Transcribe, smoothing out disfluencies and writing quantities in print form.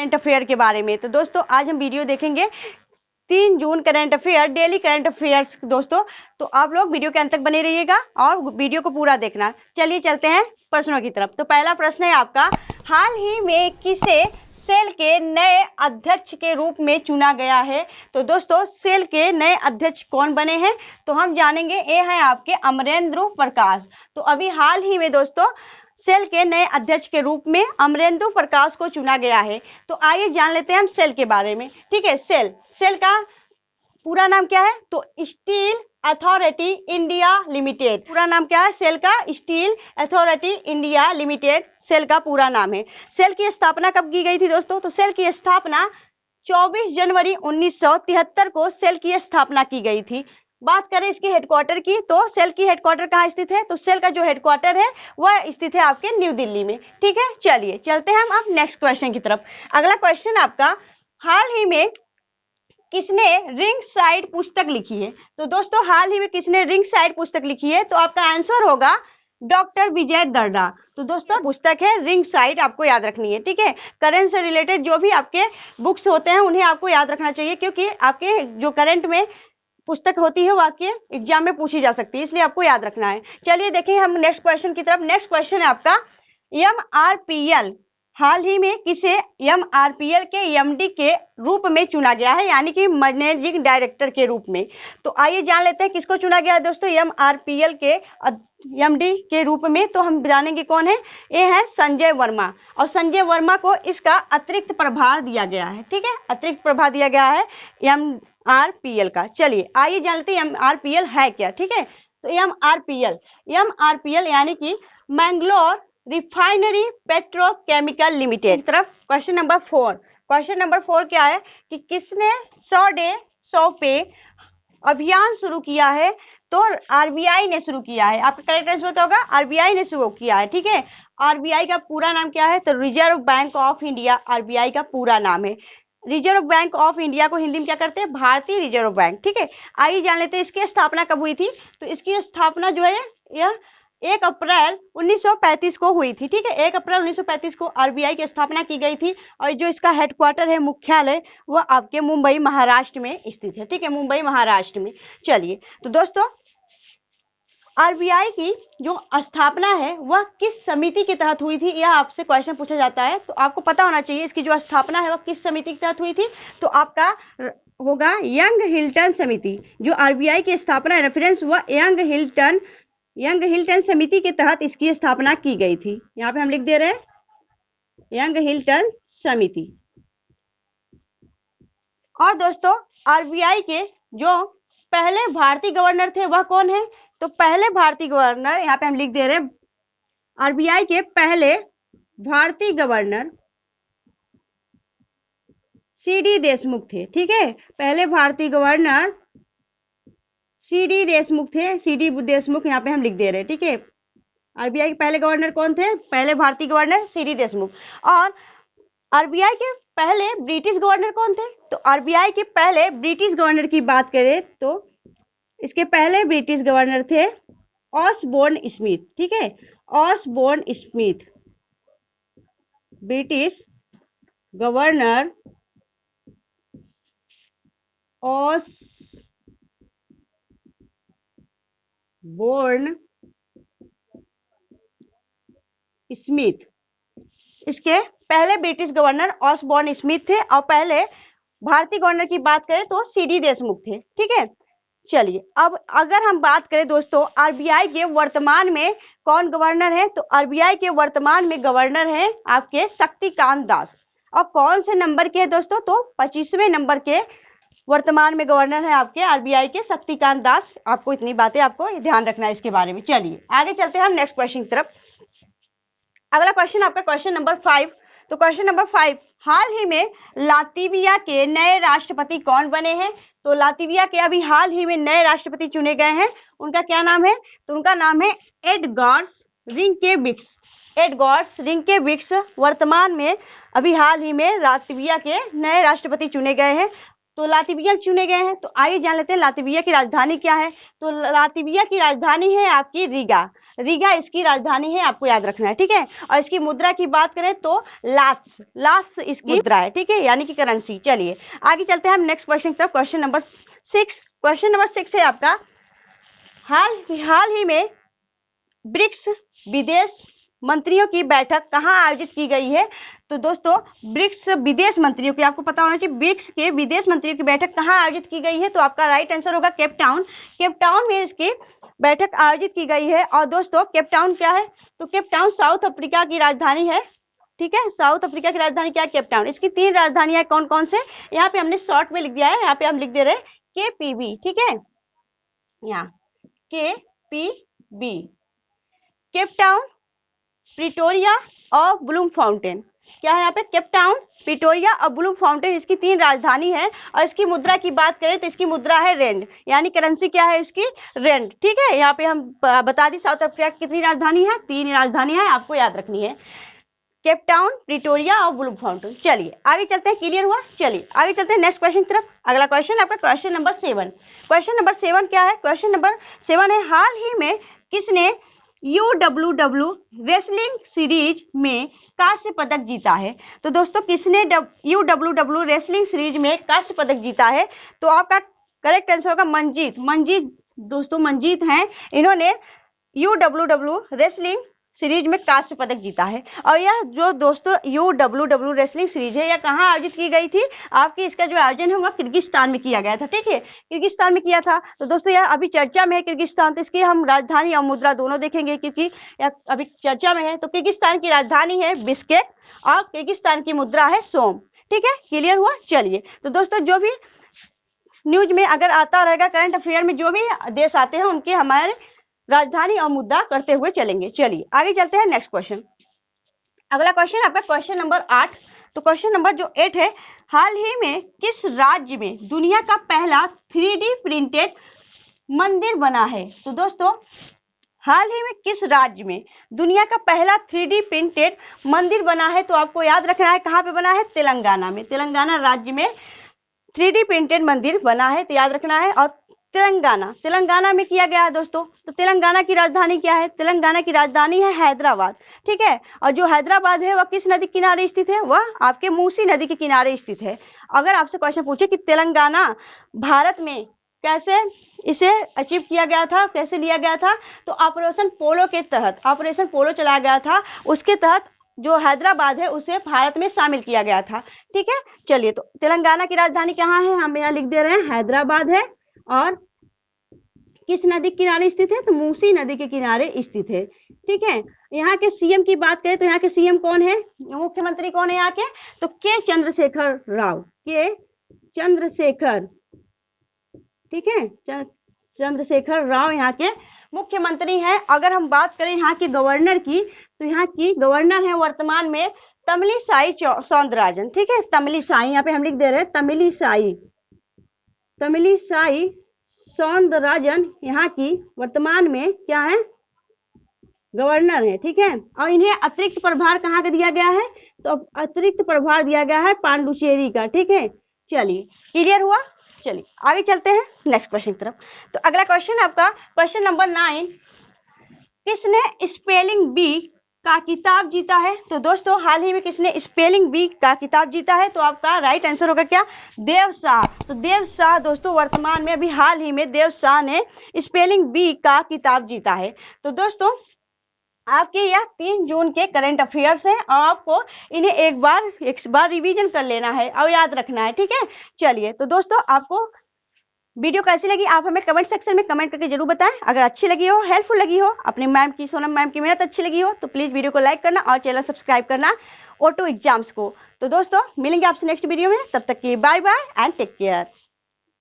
Current affair के बारे में। तो दोस्तों आज हम वीडियो देखेंगे 3 June current affair, daily current affairs दोस्तों। तो आप लोग वीडियो के अंत तक बने रहिएगा और वीडियो को पूरा देखना। चलिए चलते हैं प्रश्नों की तरफ। तो पहला प्रश्न है आपका, हाल ही में किसे सेल के नए अध्यक्ष के रूप में चुना गया है? तो दोस्तों सेल के नए अध्यक्ष कौन बने हैं? तो हम जानेंगे, ये है आपके अमरेंद्र प्रकाश। तो अभी हाल ही में दोस्तों सेल के नए अध्यक्ष के रूप में अमरेंद्र प्रकाश को चुना गया है। तो आइए जान लेते हैं हम सेल के बारे में। ठीक है, सेल का पूरा नाम क्या है? तो स्टील अथॉरिटी इंडिया लिमिटेड। पूरा नाम क्या है सेल का? Steel Authority India Limited SAIL का पूरा नाम है। सेल की स्थापना कब की गई थी दोस्तों? तो सेल की स्थापना 24 जनवरी 1973 को सेल की स्थापना की गई थी। बात करें इसके हेडक्वार्टर की, तो सेल की हेडक्वार्टर कहाँ स्थित है? तो सेल का जो हेडक्वार्टर है वह स्थित है आपके न्यू दिल्ली में। ठीक है, चलिए चलते हैं हम अब नेक्स्ट क्वेश्चन की तरफ। अगला क्वेश्चन आपका, हाल ही में किसने रिंग साइड पुस्तक लिखी है? तो दोस्तों हाल ही में किसने रिंग साइड पुस्तक लिखी है? तो आपका आंसर होगा डॉक्टर विजय दर्डा। तो दोस्तों पुस्तक है रिंग साइड, आपको याद रखनी है। ठीक है, करंट से रिलेटेड जो भी आपके बुक्स होते हैं उन्हें आपको याद रखना चाहिए, क्योंकि आपके जो करंट में पुस्तक होती है वो आपके एग्जाम में पूछी जा सकती है, इसलिए आपको याद रखना है। चलिए देखें हम नेक्स्ट क्वेश्चन की तरफ। नेक्स्ट क्वेश्चन है आपका, MRPL हाल ही में किसे MRPL के MD के रूप में चुना गया है, यानी कि मैनेजिंग डायरेक्टर के रूप में? तो आइए जान लेते हैं किसको चुना गया है दोस्तों MRPL के MD के रूप में। तो हम जानेंगे कौन है। ये है संजय वर्मा, और संजय वर्मा को इसका अतिरिक्त प्रभार दिया गया है। ठीक है, अतिरिक्त प्रभार दिया गया है MRPL का। चलिए आइए जान लेते हैं MRPL है क्या। ठीक है, तो MRPL यानी कि मैंगलोर रिफाइनरी पेट्रोकेमिकल लिमिटेड। तरफ क्वेश्चन नंबर 4। क्वेश्चन नंबर 4 क्या है कि किसने 100 डे 100 पे अभियान शुरू किया है? तो RBI ने शुरू किया है। आपका करेक्ट आंसर क्या होगा? RBI ने शुरू किया है। ठीक है, RBI का पूरा नाम क्या है? तो reserve bank of India RBI का पूरा नाम है। रिजर्व बैंक ऑफ इंडिया को हिंदी में क्या करते हैं? भारतीय रिजर्व बैंक। ठीक है, आइए जान लेते हैं इसकी स्थापना कब हुई थी। तो इसकी स्थापना जो है यह 1 अप्रैल 1935 को हुई थी। ठीक है, 1 अप्रैल 1935 को RBI की स्थापना की गई थी, और जो इसका हेडक्वार्टर है, मुख्यालय, वह आपके मुंबई महाराष्ट्र में स्थित है। ठीक है, मुंबई महाराष्ट्र में। चलिए तो दोस्तों RBI की जो स्थापना है वह किस समिति के तहत हुई थी, यह आपसे क्वेश्चन पूछा जाता है। तो आपको पता होना चाहिए इसकी जो स्थापना है वह किस समिति के तहत हुई थी। तो आपका होगा यंग हिल्टन समिति। जो RBI की स्थापना रेफरेंस वह यंग हिल्टन समिति के तहत इसकी स्थापना की गई थी। यहाँ पे हम लिख दे रहे हैं यंग हिल्टन समिति। और दोस्तों RBI के जो पहले भारतीय गवर्नर थे वह कौन है? तो पहले भारतीय गवर्नर, यहाँ पे हम लिख दे रहे हैं RBI के पहले भारतीय गवर्नर CD देशमुख थे। ठीक है, पहले भारतीय गवर्नर CD देशमुख थे। CD देशमुख यहाँ पे हम लिख दे रहे हैं। ठीक है, RBI के पहले गवर्नर कौन थे? पहले भारतीय गवर्नर CD देशमुख। और RBI के पहले ब्रिटिश गवर्नर कौन थे? तो RBI के पहले ब्रिटिश गवर्नर की बात करें तो इसके पहले ब्रिटिश गवर्नर थे ऑसबोर्न स्मिथ। ठीक है, Osborne Smith British governor Osborne Smith. इसके पहले ब्रिटिश गवर्नर ऑसबोर्न स्मिथ थे, और पहले भारतीय गवर्नर की बात करें तो CD देशमुख थे। ठीक है, चलिए अब अगर हम बात करें दोस्तों RBI के वर्तमान में कौन गवर्नर है? तो RBI के वर्तमान में गवर्नर है आपके शक्तिकांत दास। और कौन से नंबर के है दोस्तों? तो 25वें नंबर के वर्तमान में गवर्नर है आपके RBI के शक्तिकांत दास। आपको इतनी बातें आपको ध्यान रखना है इसके बारे में। चलिए आगे चलते हैं हम नेक्स्ट क्वेश्चन की तरफ। अगला क्वेश्चन आपका क्वेश्चन नंबर 5। तो क्वेश्चन नंबर 5, हाल ही में लातविया के नए राष्ट्रपति कौन बने हैं? तो लातविया के अभी हाल ही में नए राष्ट्रपति चुने गए हैं। उनका क्या नाम है? तो उनका नाम है एडगार्स रिंकेविक्स। एडगार्स रिंकेविक्स वर्तमान में अभी हाल ही में लातविया के नए राष्ट्रपति चुने गए हैं। तो लातविया चुने गए हैं। तो आइए जान लेते हैं लातविया की राजधानी क्या है। तो लातविया की राजधानी है आपकी रीगा। रीगा इसकी राजधानी है, आपको याद रखना है, ठीक है। और इसकी मुद्रा की बात करें तो लात्स, लात्स इसकी मुद्रा है, ठीक है, यानी कि करेंसी। चलिए आगे चलते हैं हम नेक्स्ट क्वेश्चन की तरफ। Question number 6। क्वेश्चन नंबर 6 है आपका, हाल ही में ब्रिक्स विदेश मंत्रियों की बैठक कहाँ आयोजित की गई है। तो दोस्तों ब्रिक्स विदेश मंत्रियों की, आपको पता होना चाहिए, ब्रिक्स के विदेश मंत्रियों की बैठक कहाँ आयोजित की गई है। तो आपका राइट आंसर होगा केप टाउन। केप टाउन में इसकी बैठक आयोजित की गई है। और दोस्तों केप टाउन क्या है, तो केप टाउन साउथ अफ्रीका की राजधानी है, ठीक है। साउथ अफ्रीका की राजधानी क्या है, केप टाउन। इसकी 3 राजधानियां कौन कौन से, यहाँ पे हमने शॉर्ट में लिख दिया है, यहाँ पे हम लिख दे रहे हैं KPB, ठीक है, यहाँ KPB, केप टाउन, प्रिटोरिया और ब्लूम फाउंटेन। क्या है यहाँ पे, केप टाउन, प्रिटोरिया और ब्लूम फाउंटेन, इसकी 3 राजधानी है। और इसकी मुद्रा की बात करें तो इसकी मुद्रा है रेंड, यानी करेंसी क्या है इसकी, रेंड, ठीक है। यहाँ पे हम बता दी साउथ अफ्रीका की कितनी राजधानी है, 3 राजधानी है, आपको याद रखनी है, केप टाउन, प्रिटोरिया और ब्लूम फाउंटेन। चलिए आगे चलते हैं, क्लियर हुआ। चलिए आगे चलते हैं नेक्स्ट क्वेश्चन की तरफ। अगला क्वेश्चन आपका क्वेश्चन नंबर 7। क्वेश्चन नंबर 7 क्या है, क्वेश्चन नंबर 7 है, हाल ही में किसने UWW रेसलिंग सीरीज में कांस्य पदक जीता है। तो दोस्तों किसने UWW रेसलिंग सीरीज में कांस्य पदक जीता है। तो आपका करेक्ट आंसर होगा मंजीत। मंजीत दोस्तों, मंजीत हैं, इन्होंने UWW रेसलिंग सीरीज में कांस्य पदक जीता है। और यह जो दोस्तों UWW रेसलिंग सीरीज है, यह कहाँ आयोजित की गई थी, आपकी इसका जो आयोजन है वह किर्गिस्तान में किया गया था, ठीक है, किर्गिस्तान में किया था। तो दोस्तों यह अभी चर्चा में है किर्गिस्तान, तो इसकी हम राजधानी और मुद्रा दोनों देखेंगे, क्योंकि यह अभी चर्चा में है। तो किर्गिस्तान की राजधानी है बिस्केक और किर्गिस्तान की मुद्रा है सोम, ठीक है, क्लियर हुआ। चलिए तो दोस्तों जो भी न्यूज में अगर आता रहेगा, करंट अफेयर में जो भी देश आते हैं उनके हमारे राजधानी और मुद्दा करते हुए चलेंगे। चलिए आगे चलते हैं नेक्स्ट क्वेश्चन। अगला क्वेश्चन आपका क्वेश्चन नंबर 8। तो क्वेश्चन नंबर जो 8 है, हाल ही में किस राज्य में दुनिया का पहला 3D प्रिंटेड मंदिर बना है। तो दोस्तों हाल ही में किस राज्य में दुनिया का पहला 3D प्रिंटेड मंदिर बना है। तो आपको याद रखना है कहाँ पे बना है, तेलंगाना में, तेलंगाना राज्य में 3D प्रिंटेड मंदिर बना है, तो याद रखना है। और तेलंगाना में किया गया है दोस्तों। तो तेलंगाना की राजधानी क्या है, तेलंगाना की राजधानी है हैदराबाद, ठीक है। और जो हैदराबाद है वह किस नदी के किनारे स्थित है, वह आपके मूसी नदी के किनारे स्थित है। अगर आपसे क्वेश्चन पूछे कि तेलंगाना भारत में कैसे इसे अचीव किया गया था, कैसे लिया गया था, तो ऑपरेशन पोलो के तहत, ऑपरेशन पोलो चलाया गया था, उसके तहत जो हैदराबाद है उसे भारत में शामिल किया गया था, ठीक है। चलिए तो तेलंगाना की राजधानी कहाँ है, हम यहाँ लिख दे रहे हैं हैदराबाद है, और किस नदी के किनारे स्थित है, तो मूसी नदी के किनारे स्थित है, ठीक है। यहाँ के सीएम की बात करें तो यहाँ के सीएम कौन है, मुख्यमंत्री कौन है यहाँ के, तो के चंद्रशेखर राव, के चंद्रशेखर, ठीक है, चंद्रशेखर राव यहाँ के मुख्यमंत्री हैं। अगर हम बात करें यहाँ के गवर्नर की, तो यहाँ की गवर्नर है वर्तमान में तमिलिसाई सौंदरराजन, ठीक है, तमिलिसाई, यहाँ पे हम लिख दे रहे हैं तमिलिसाई, तमिलिसाई सौंदरराजन यहाँ की वर्तमान में क्या है, गवर्नर है, ठीक है। और इन्हें अतिरिक्त प्रभार कहाँ का दिया गया है, तो अतिरिक्त प्रभार दिया गया है पांडुचेरी का, ठीक है। चलिए क्लियर हुआ। चलिए आगे चलते हैं नेक्स्ट क्वेश्चन की तरफ। तो अगला क्वेश्चन आपका क्वेश्चन नंबर 9, किसने स्पेलिंग बी का किताब जीता है। तो दोस्तों हाल ही में किसने स्पेलिंग बी का किताब जीता है, तो आपका राइट आंसर होगा क्या, देव शाह। तो देव शाह दोस्तों वर्तमान में अभी हाल ही में देव शाह ने स्पेलिंग बी का किताब जीता है। तो दोस्तों आपके यह 3 जून के करंट अफेयर्स हैं, और आपको इन्हें एक बार रिवीजन कर लेना है और याद रखना है, ठीक है। चलिए तो दोस्तों आपको वीडियो कैसी लगी आप हमें कमेंट सेक्शन में कमेंट करके जरूर बताएं। अगर अच्छी लगी हो, हेल्पफुल लगी हो, अपनी मैम की, सोनम मैम की मेहनत अच्छी लगी हो, तो प्लीज वीडियो को लाइक करना और चैनल सब्सक्राइब करना ऑटो एग्जाम्स को। तो दोस्तों मिलेंगे आपसे नेक्स्ट वीडियो में, तब तक के bye bye and take care.